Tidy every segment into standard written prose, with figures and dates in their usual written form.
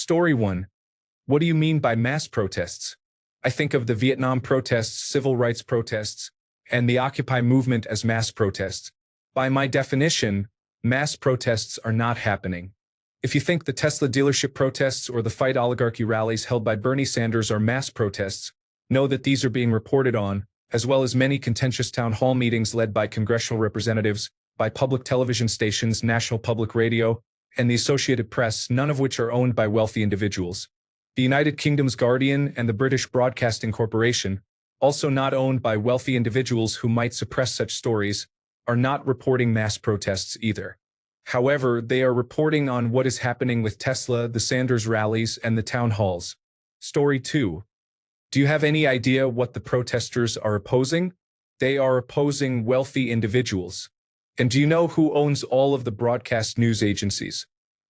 Story 1. What do you mean by mass protests? I think of the Vietnam protests, civil rights protests, and the Occupy movement as mass protests. By my definition, mass protests are not happening. If you think the Tesla dealership protests or the Fight Oligarchy rallies held by Bernie Sanders are mass protests, know that these are being reported on, as well as many contentious town hall meetings led by congressional representatives, by public television stations, National Public Radio, and the Associated Press, none of which are owned by wealthy individuals. The United Kingdom's Guardian and the British Broadcasting Corporation, also not owned by wealthy individuals who might suppress such stories, are not reporting mass protests either. However, they are reporting on what is happening with Tesla, the Sanders rallies, and the town halls. Story 2. Do you have any idea what the protesters are opposing? They are opposing wealthy individuals. And do you know who owns all of the broadcast news agencies?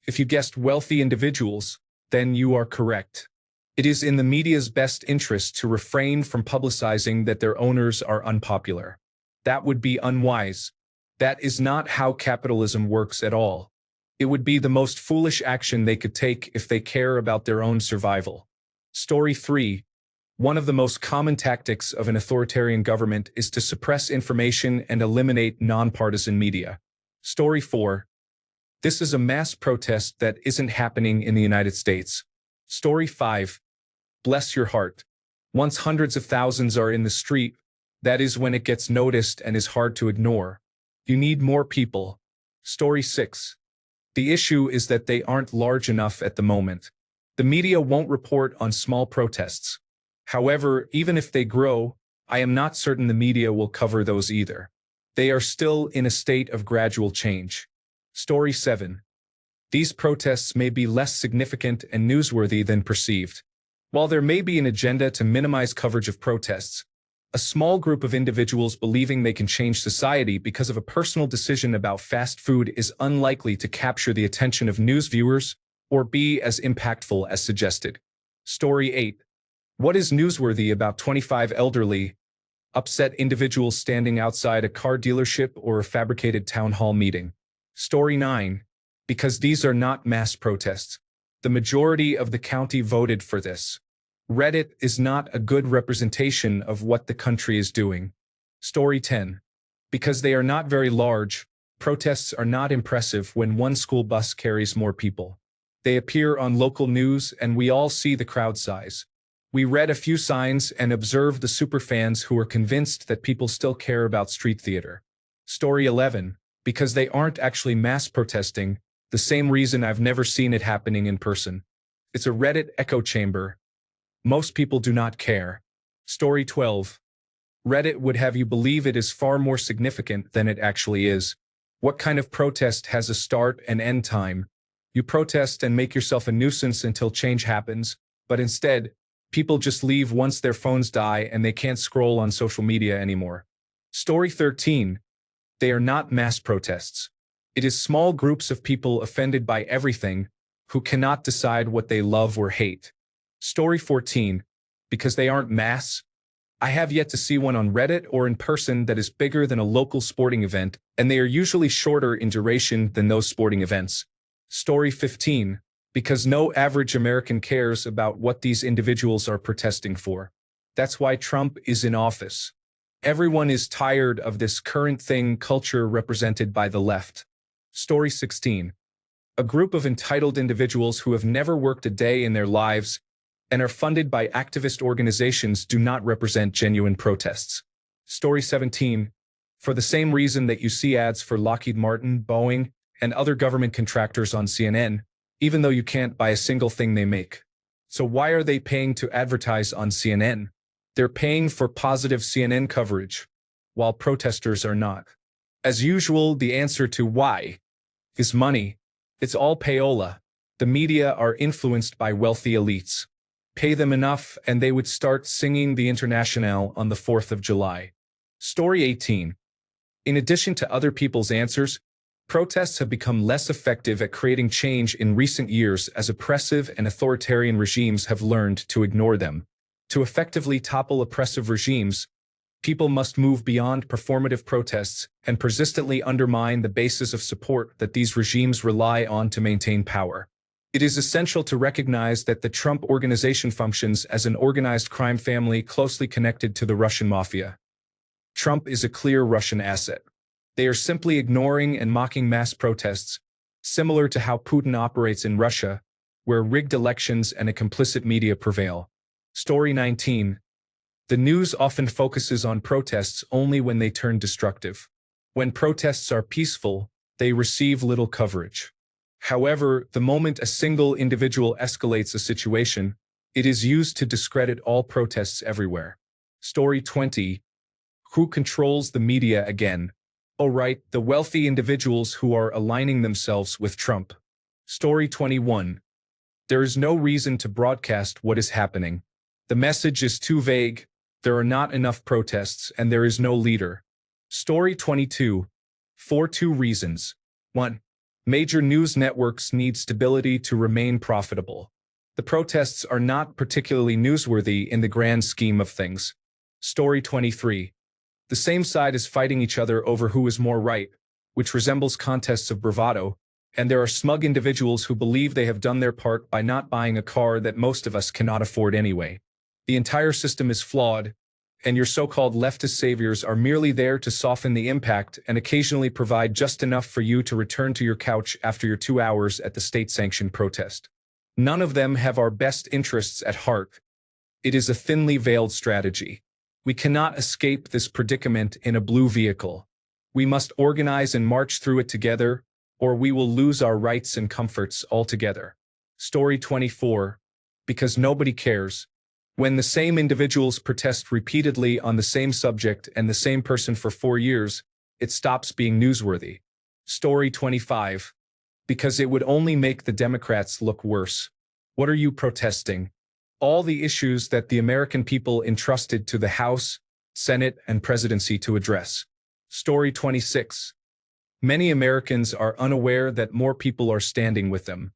If you guessed wealthy individuals, then you are correct. It is in the media's best interest to refrain from publicizing that their owners are unpopular. That would be unwise. That is not how capitalism works at all. It would be the most foolish action they could take if they care about their own survival. Story 3. One of the most common tactics of an authoritarian government is to suppress information and eliminate nonpartisan media. Story 4. This is a mass protest that isn't happening in the United States. Story 5. Bless your heart. Once hundreds of thousands are in the street, that is when it gets noticed and is hard to ignore. You need more people. Story 6. The issue is that they aren't large enough at the moment. The media won't report on small protests. However, even if they grow, I am not certain the media will cover those either. They are still in a state of gradual change. Story 7. These protests may be less significant and newsworthy than perceived. While there may be an agenda to minimize coverage of protests, a small group of individuals believing they can change society because of a personal decision about fast food is unlikely to capture the attention of news viewers or be as impactful as suggested. Story 8. What is newsworthy about 25 elderly, upset individuals standing outside a car dealership or a fabricated town hall meeting? Story 9. Because these are not mass protests. The majority of the county voted for this. Reddit is not a good representation of what the country is doing. Story 10. Because they are not very large, protests are not impressive when one school bus carries more people. They appear on local news and we all see the crowd size. We read a few signs and observed the superfans who are convinced that people still care about street theater. Story 11. Because they aren't actually mass protesting, the same reason I've never seen it happening in person. It's a Reddit echo chamber. Most people do not care. Story 12. Reddit would have you believe it is far more significant than it actually is. What kind of protest has a start and end time? You protest and make yourself a nuisance until change happens, but instead, people just leave once their phones die and they can't scroll on social media anymore. Story 13. They are not mass protests. It is small groups of people offended by everything who cannot decide what they love or hate. Story 14. Because they aren't mass. I have yet to see one on Reddit or in person that is bigger than a local sporting event, and they are usually shorter in duration than those sporting events. Story 15. Because no average American cares about what these individuals are protesting for. That's why Trump is in office. Everyone is tired of this current thing culture represented by the left. Story 16. A group of entitled individuals who have never worked a day in their lives and are funded by activist organizations do not represent genuine protests. Story 17. For the same reason that you see ads for Lockheed Martin, Boeing, and other government contractors on CNN, even though you can't buy a single thing they make. So why are they paying to advertise on CNN? They're paying for positive CNN coverage, while protesters are not. As usual, the answer to why is money. It's all payola. The media are influenced by wealthy elites. Pay them enough and they would start singing the Internationale on the 4th of July. Story 18. In addition to other people's answers, protests have become less effective at creating change in recent years as oppressive and authoritarian regimes have learned to ignore them. To effectively topple oppressive regimes, people must move beyond performative protests and persistently undermine the basis of support that these regimes rely on to maintain power. It is essential to recognize that the Trump organization functions as an organized crime family closely connected to the Russian mafia. Trump is a clear Russian asset. They are simply ignoring and mocking mass protests, similar to how Putin operates in Russia, where rigged elections and a complicit media prevail. Story 19. The news often focuses on protests only when they turn destructive. When protests are peaceful, they receive little coverage. However, the moment a single individual escalates a situation, it is used to discredit all protests everywhere. Story 20. Who controls the media again? Oh right, the wealthy individuals who are aligning themselves with Trump. Story 21. There is no reason to broadcast what is happening. The message is too vague, there are not enough protests, and there is no leader. Story 22. For 2 reasons. 1. Major news networks need stability to remain profitable. The protests are not particularly newsworthy in the grand scheme of things. Story 23. The same side is fighting each other over who is more right, which resembles contests of bravado, and there are smug individuals who believe they have done their part by not buying a car that most of us cannot afford anyway. The entire system is flawed, and your so-called leftist saviors are merely there to soften the impact and occasionally provide just enough for you to return to your couch after your 2 hours at the state-sanctioned protest. None of them have our best interests at heart. It is a thinly veiled strategy. We cannot escape this predicament in a blue vehicle. We must organize and march through it together, or we will lose our rights and comforts altogether. Story 24. Because nobody cares. When the same individuals protest repeatedly on the same subject and the same person for 4 years, it stops being newsworthy. Story 25. Because it would only make the Democrats look worse. What are you protesting? All the issues that the American people entrusted to the House, Senate, and presidency to address. Story 26. Many Americans are unaware that more people are standing with them.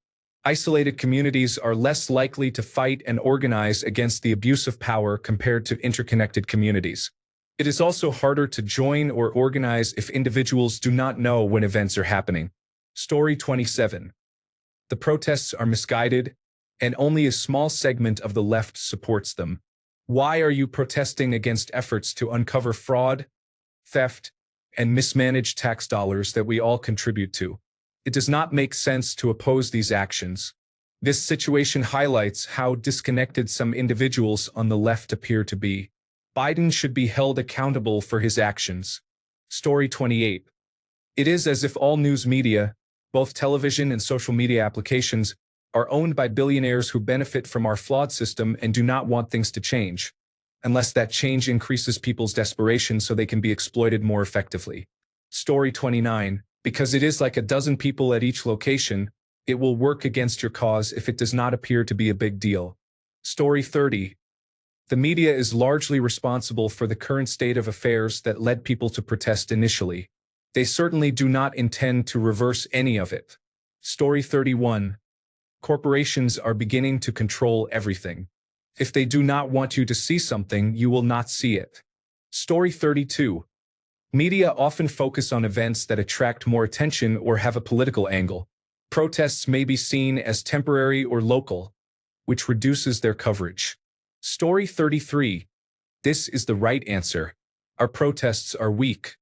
Isolated communities are less likely to fight and organize against the abuse of power compared to interconnected communities. It is also harder to join or organize if individuals do not know when events are happening. Story 27. The protests are misguided, and only a small segment of the left supports them. Why are you protesting against efforts to uncover fraud, theft, and mismanaged tax dollars that we all contribute to? It does not make sense to oppose these actions. This situation highlights how disconnected some individuals on the left appear to be. Biden should be held accountable for his actions. Story 28. It is as if all news media, both television and social media applications, are owned by billionaires who benefit from our flawed system and do not want things to change, unless that change increases people's desperation so they can be exploited more effectively. Story 29. Because it is like a dozen people at each location, it will work against your cause if it does not appear to be a big deal. Story 30. The media is largely responsible for the current state of affairs that led people to protest initially. They certainly do not intend to reverse any of it. Story 31. Corporations are beginning to control everything. If they do not want you to see something, you will not see it. Story 32. Media often focus on events that attract more attention or have a political angle. Protests may be seen as temporary or local, which reduces their coverage. Story 33. This is the right answer. Our protests are weak.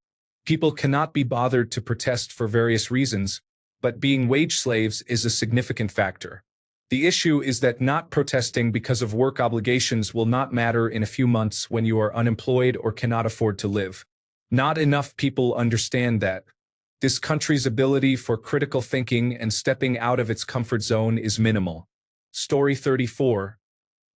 People cannot be bothered to protest for various reasons, but being wage slaves is a significant factor. The issue is that not protesting because of work obligations will not matter in a few months when you are unemployed or cannot afford to live. Not enough people understand that. This country's ability for critical thinking and stepping out of its comfort zone is minimal. Story 34.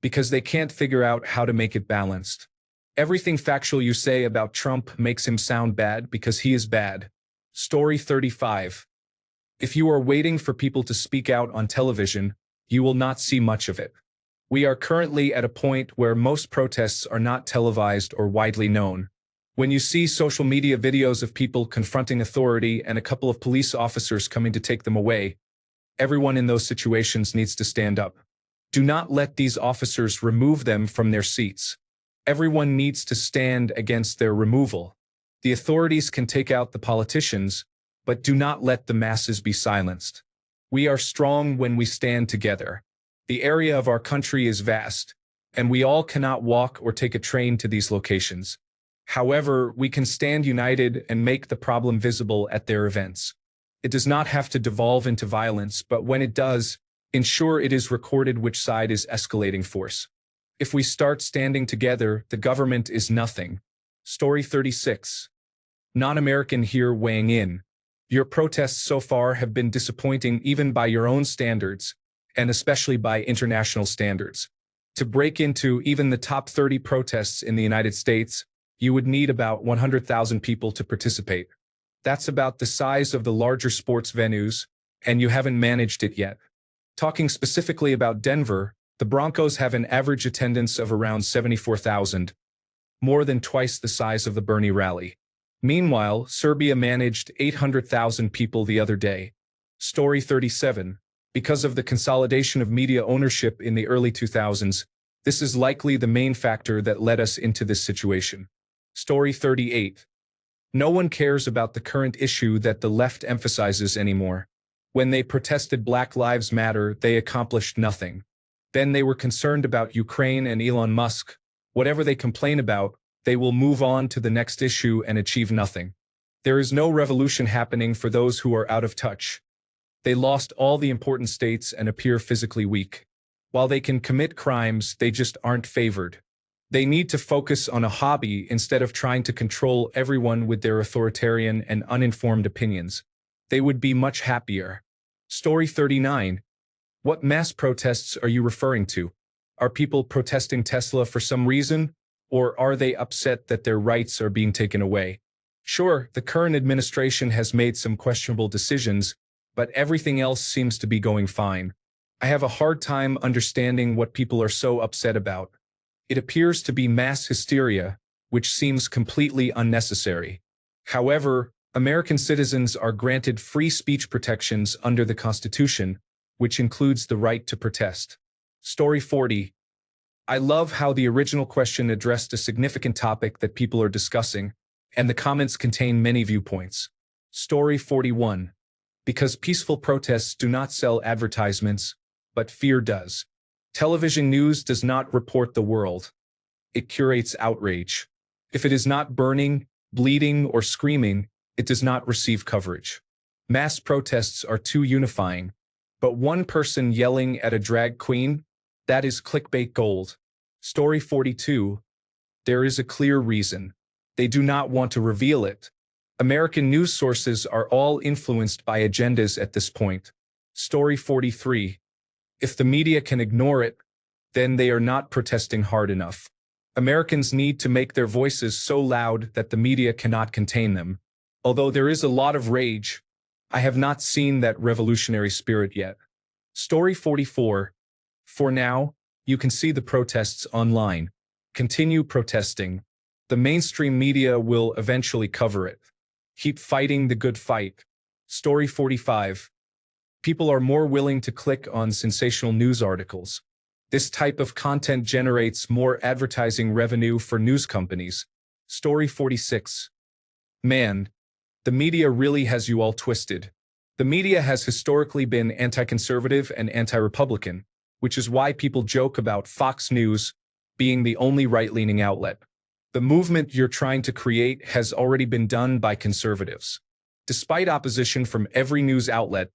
Because they can't figure out how to make it balanced. Everything factual you say about Trump makes him sound bad because he is bad. Story 35. If you are waiting for people to speak out on television, you will not see much of it. We are currently at a point where most protests are not televised or widely known. When you see social media videos of people confronting authority and a couple of police officers coming to take them away, everyone in those situations needs to stand up. Do not let these officers remove them from their seats. Everyone needs to stand against their removal. The authorities can take out the politicians, but do not let the masses be silenced. We are strong when we stand together. The area of our country is vast, and we all cannot walk or take a train to these locations. However, we can stand united and make the problem visible at their events. It does not have to devolve into violence, but when it does, ensure it is recorded which side is escalating force. If we start standing together, the government is nothing. Story 36. Non-American here weighing in. Your protests so far have been disappointing even by your own standards, and especially by international standards. To break into even the top 30 protests in the United States, you would need about 100,000 people to participate. That's about the size of the larger sports venues, and you haven't managed it yet. Talking specifically about Denver, the Broncos have an average attendance of around 74,000, more than twice the size of the Bernie rally. Meanwhile, Serbia managed 800,000 people the other day. Story 37. Because of the consolidation of media ownership in the early 2000s, this is likely the main factor that led us into this situation. Story 38. No one cares about the current issue that the left emphasizes anymore. When they protested Black Lives Matter, they accomplished nothing. Then they were concerned about Ukraine and Elon Musk. Whatever they complain about, they will move on to the next issue and achieve nothing. There is no revolution happening for those who are out of touch. They lost all the important states and appear physically weak. While they can commit crimes, they just aren't favored. They need to focus on a hobby instead of trying to control everyone with their authoritarian and uninformed opinions. They would be much happier. Story 39. What mass protests are you referring to? Are people protesting Tesla for some reason? Or are they upset that their rights are being taken away? Sure, the current administration has made some questionable decisions, but everything else seems to be going fine. I have a hard time understanding what people are so upset about. It appears to be mass hysteria, which seems completely unnecessary. However, American citizens are granted free speech protections under the Constitution, which includes the right to protest. Story 40. I love how the original question addressed a significant topic that people are discussing, and the comments contain many viewpoints. Story 41. Because peaceful protests do not sell advertisements, but fear does. Television news does not report the world. It curates outrage. If it is not burning, bleeding, or screaming, it does not receive coverage. Mass protests are too unifying. But one person yelling at a drag queen? That is clickbait gold. Story 42. There is a clear reason. They do not want to reveal it. American news sources are all influenced by agendas at this point. Story 43. If the media can ignore it, then they are not protesting hard enough. Americans need to make their voices so loud that the media cannot contain them. Although there is a lot of rage, I have not seen that revolutionary spirit yet. Story 44. For now, you can see the protests online. Continue protesting. The mainstream media will eventually cover it. Keep fighting the good fight. Story 45. People are more willing to click on sensational news articles. This type of content generates more advertising revenue for news companies. Story 46. Man, the media really has you all twisted. The media has historically been anti-conservative and anti-Republican, which is why people joke about Fox News being the only right-leaning outlet. The movement you're trying to create has already been done by conservatives. Despite opposition from every news outlet,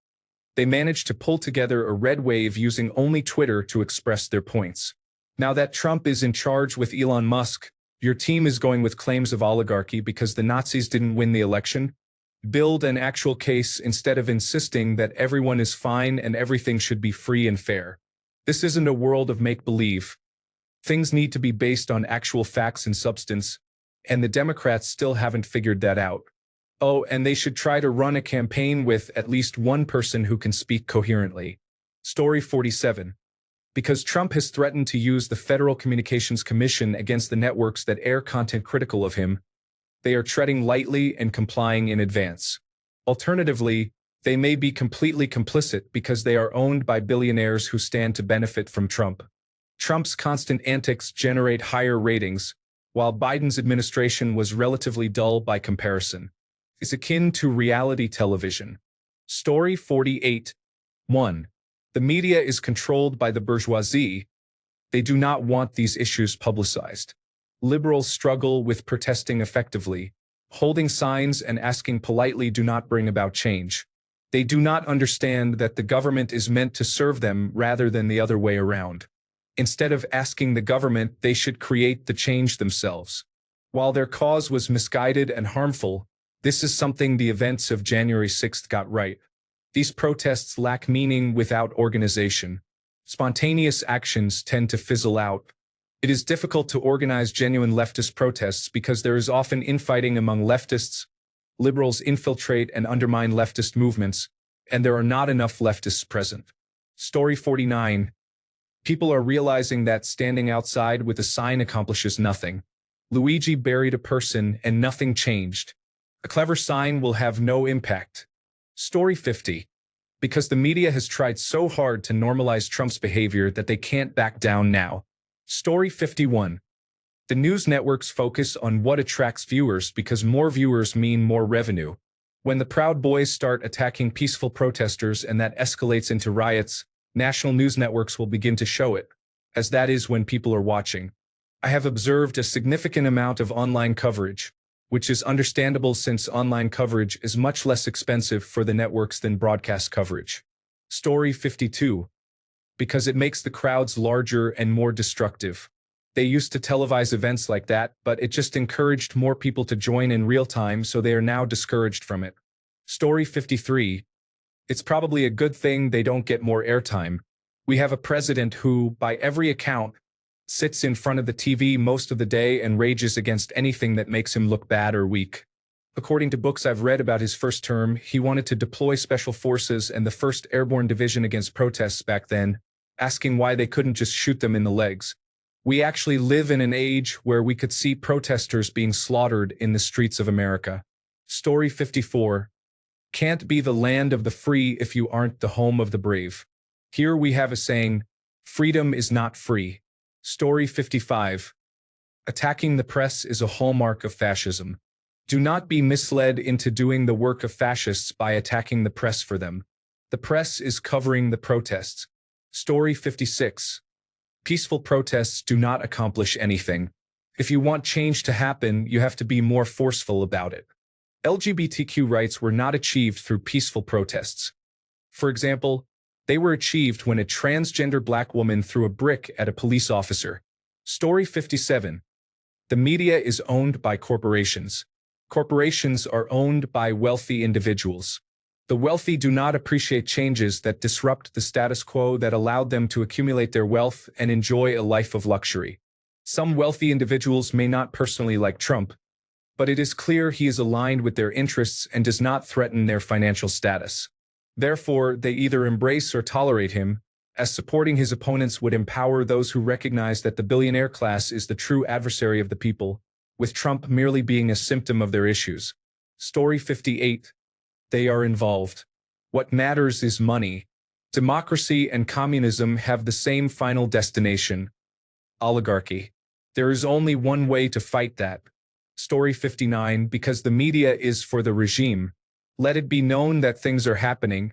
they managed to pull together a red wave using only Twitter to express their points. Now that Trump is in charge with Elon Musk, your team is going with claims of oligarchy because the Nazis didn't win the election. Build an actual case instead of insisting that everyone is fine and everything should be free and fair. This isn't a world of make-believe. Things need to be based on actual facts and substance, and the Democrats still haven't figured that out. Oh, and they should try to run a campaign with at least one person who can speak coherently. Story 47. Because Trump has threatened to use the Federal Communications Commission against the networks that air content critical of him, they are treading lightly and complying in advance. Alternatively, they may be completely complicit because they are owned by billionaires who stand to benefit from Trump. Trump's constant antics generate higher ratings, while Biden's administration was relatively dull by comparison. It's akin to reality television. Story 48. 1. The media is controlled by the bourgeoisie. They do not want these issues publicized. Liberals struggle with protesting effectively. Holding signs and asking politely do not bring about change. They do not understand that the government is meant to serve them rather than the other way around. Instead of asking the government, they should create the change themselves. While their cause was misguided and harmful, this is something the events of January 6th got right. These protests lack meaning without organization. Spontaneous actions tend to fizzle out. It is difficult to organize genuine leftist protests because there is often infighting among leftists. Liberals infiltrate and undermine leftist movements, and there are not enough leftists present. Story 49. People are realizing that standing outside with a sign accomplishes nothing. Luigi buried a person and nothing changed. A clever sign will have no impact. Story 50. Because the media has tried so hard to normalize Trump's behavior that they can't back down now. Story 51. The news networks focus on what attracts viewers because more viewers mean more revenue. When the Proud Boys start attacking peaceful protesters and that escalates into riots, national news networks will begin to show it, as that is when people are watching. I have observed a significant amount of online coverage, which is understandable since online coverage is much less expensive for the networks than broadcast coverage. Story 52. Because it makes the crowds larger and more destructive. They used to televise events like that, but it just encouraged more people to join in real time, so they are now discouraged from it. Story 53. It's probably a good thing they don't get more airtime. We have a president who, by every account, sits in front of the TV most of the day and rages against anything that makes him look bad or weak. According to books I've read about his first term, he wanted to deploy special forces and the 1st Airborne Division against protests back then, asking why they couldn't just shoot them in the legs. We actually live in an age where we could see protesters being slaughtered in the streets of America. Story 54. Can't be the land of the free if you aren't the home of the brave. Here we have a saying, freedom is not free. Story 55. Attacking the press is a hallmark of fascism. Do not be misled into doing the work of fascists by attacking the press for them. The press is covering the protests. Story 56. Peaceful protests do not accomplish anything. If you want change to happen, you have to be more forceful about it. LGBTQ rights were not achieved through peaceful protests. For example, they were achieved when a transgender black woman threw a brick at a police officer. Story 57. The media is owned by corporations. Corporations are owned by wealthy individuals. The wealthy do not appreciate changes that disrupt the status quo that allowed them to accumulate their wealth and enjoy a life of luxury. Some wealthy individuals may not personally like Trump, but it is clear he is aligned with their interests and does not threaten their financial status. Therefore, they either embrace or tolerate him, as supporting his opponents would empower those who recognize that the billionaire class is the true adversary of the people, with Trump merely being a symptom of their issues. Story 58. They are involved. What matters is money. Democracy and communism have the same final destination: oligarchy. There is only one way to fight that. Story 59. Because the media is for the regime. Let it be known that things are happening,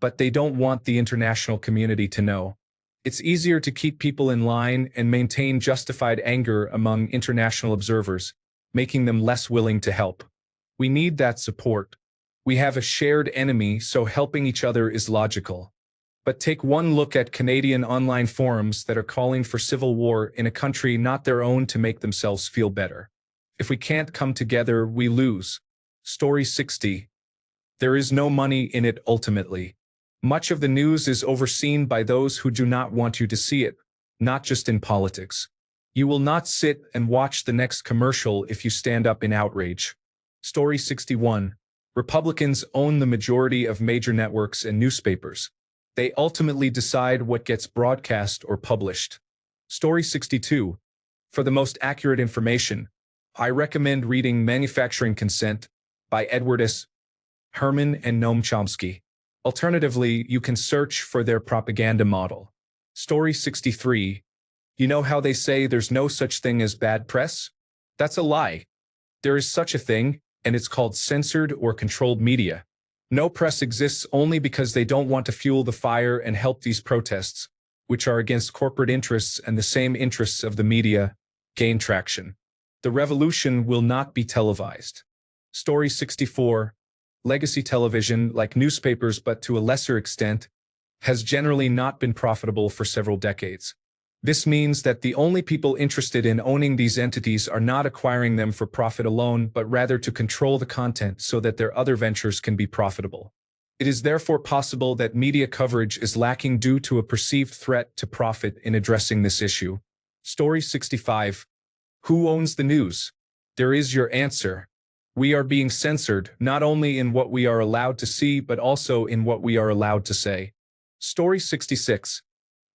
but they don't want the international community to know. It's easier to keep people in line and maintain justified anger among international observers, making them less willing to help. We need that support. We have a shared enemy, so helping each other is logical. But take one look at Canadian online forums that are calling for civil war in a country not their own to make themselves feel better. If we can't come together, we lose. Story 60. There is no money in it ultimately. Much of the news is overseen by those who do not want you to see it, not just in politics. You will not sit and watch the next commercial if you stand up in outrage. Story 61. Republicans own the majority of major networks and newspapers. They ultimately decide what gets broadcast or published. Story 62. For the most accurate information, I recommend reading Manufacturing Consent by Edward S. Herman and Noam Chomsky. Alternatively, you can search for their propaganda model. Story 63. You know how they say there's no such thing as bad press? That's a lie. There is such a thing, and it's called censored or controlled media. No press exists only because they don't want to fuel the fire and help these protests, which are against corporate interests and the same interests of the media, gain traction. The revolution will not be televised. Story 64. Legacy television, like newspapers but to a lesser extent, has generally not been profitable for several decades. This means that the only people interested in owning these entities are not acquiring them for profit alone, but rather to control the content so that their other ventures can be profitable. It is therefore possible that media coverage is lacking due to a perceived threat to profit in addressing this issue. Story 65. Who owns the news? There is your answer. We are being censored, not only in what we are allowed to see, but also in what we are allowed to say. Story 66.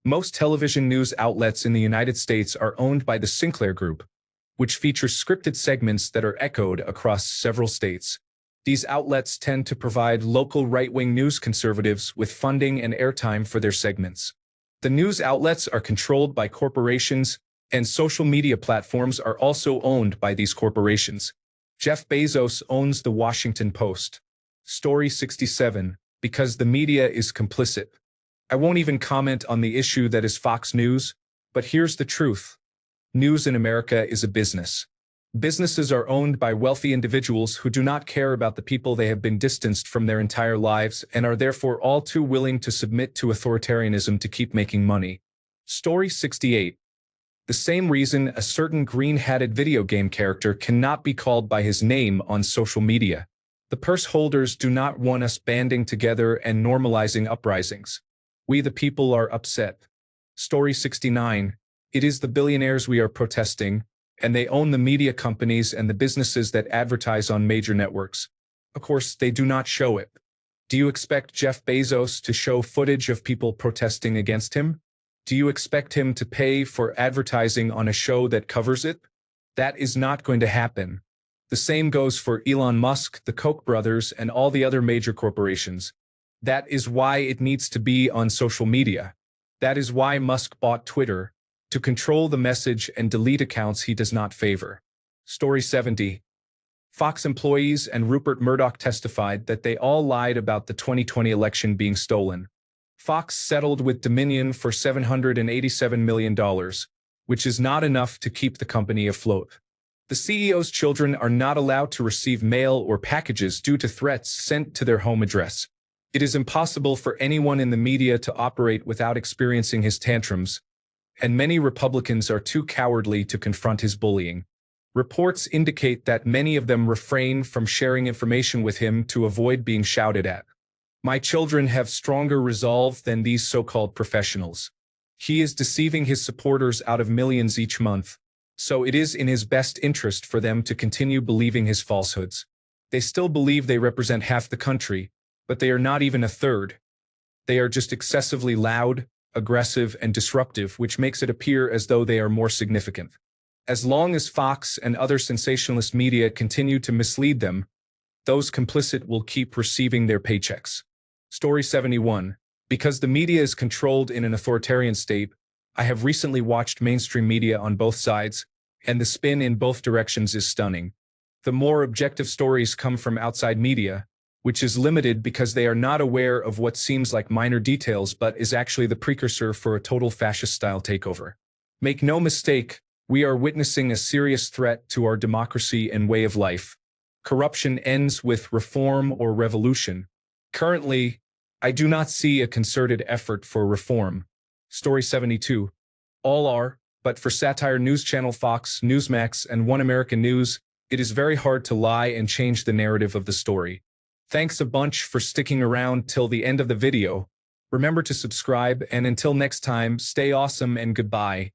Most television news outlets in the United States are owned by the Sinclair Group, which features scripted segments that are echoed across several states. These outlets tend to provide local right-wing news conservatives with funding and airtime for their segments. The news outlets are controlled by corporations, and social media platforms are also owned by these corporations. Jeff Bezos owns the Washington Post. Story 67. Because the media is complicit. I won't even comment on the issue that is Fox News, but here's the truth. News in America is a business. Businesses are owned by wealthy individuals who do not care about the people they have been distanced from their entire lives and are therefore all too willing to submit to authoritarianism to keep making money. Story 68. The same reason a certain green-hatted video game character cannot be called by his name on social media. The purse holders do not want us banding together and normalizing uprisings. We the people are upset. Story 69. It is the billionaires we are protesting, and they own the media companies and the businesses that advertise on major networks. Of course, they do not show it. Do you expect Jeff Bezos to show footage of people protesting against him? Do you expect him to pay for advertising on a show that covers it? That is not going to happen. The same goes for Elon Musk, the Koch brothers, and all the other major corporations. That is why it needs to be on social media. That is why Musk bought Twitter, to control the message and delete accounts he does not favor. Story 70. Fox employees and Rupert Murdoch testified that they all lied about the 2020 election being stolen. Fox settled with Dominion for $787 million, which is not enough to keep the company afloat. The CEO's children are not allowed to receive mail or packages due to threats sent to their home address. It is impossible for anyone in the media to operate without experiencing his tantrums, and many Republicans are too cowardly to confront his bullying. Reports indicate that many of them refrain from sharing information with him to avoid being shouted at. My children have stronger resolve than these so-called professionals. He is deceiving his supporters out of millions each month, so it is in his best interest for them to continue believing his falsehoods. They still believe they represent half the country, but they are not even a third. They are just excessively loud, aggressive, and disruptive, which makes it appear as though they are more significant. As long as Fox and other sensationalist media continue to mislead them, those complicit will keep receiving their paychecks. Story 71. Because the media is controlled in an authoritarian state, I have recently watched mainstream media on both sides, and the spin in both directions is stunning. The more objective stories come from outside media, which is limited because they are not aware of what seems like minor details but is actually the precursor for a total fascist-style takeover. Make no mistake, we are witnessing a serious threat to our democracy and way of life. Corruption ends with reform or revolution. Currently, I do not see a concerted effort for reform. Story 72. All are, but for satire news channel Fox, Newsmax, and One American News, it is very hard to lie and change the narrative of the story. Thanks a bunch for sticking around till the end of the video. Remember to subscribe, and until next time, stay awesome and goodbye.